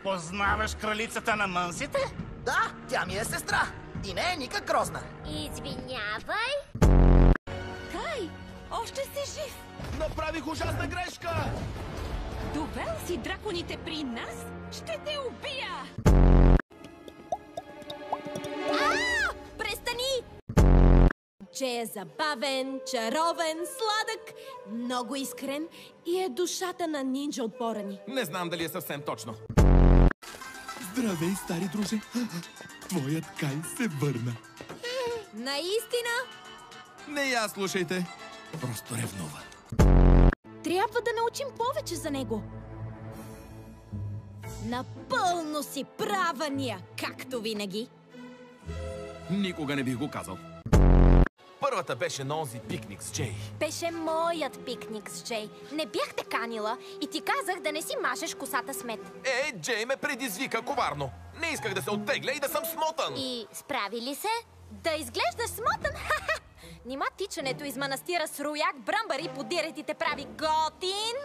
Познаваш кралицата на мънсите? Да, тя ми е сестра. И не е никак грозна. Извинявай. Кай, още си жив. Направих ужасна грешка! Довел си драконите при нас? Ще те убия! Престани! Че е забавен, чаровен, сладък, много искрен и е душата на нинджа отбора ни. Не знам дали е съвсем точно. Здравей, стари друже! Твоят Кай се върна. Наистина? Не я слушайте. Просто ревнува. Трябва да научим повече за него. Напълно си права, Ния, както винаги. Никога не бих го казал. Първата беше на онзи пикник с Джей. Беше моят пикник с Джей. Не бях те канила и ти казах да не си мажеш косата с мед. Джей ме предизвика коварно. Не исках да се оттегля и да съм смотан. И справи ли се? Да изглеждаш смотан? Ха-ха! Нима тичането из манастира с рояк, бръмбари по диретите прави готин?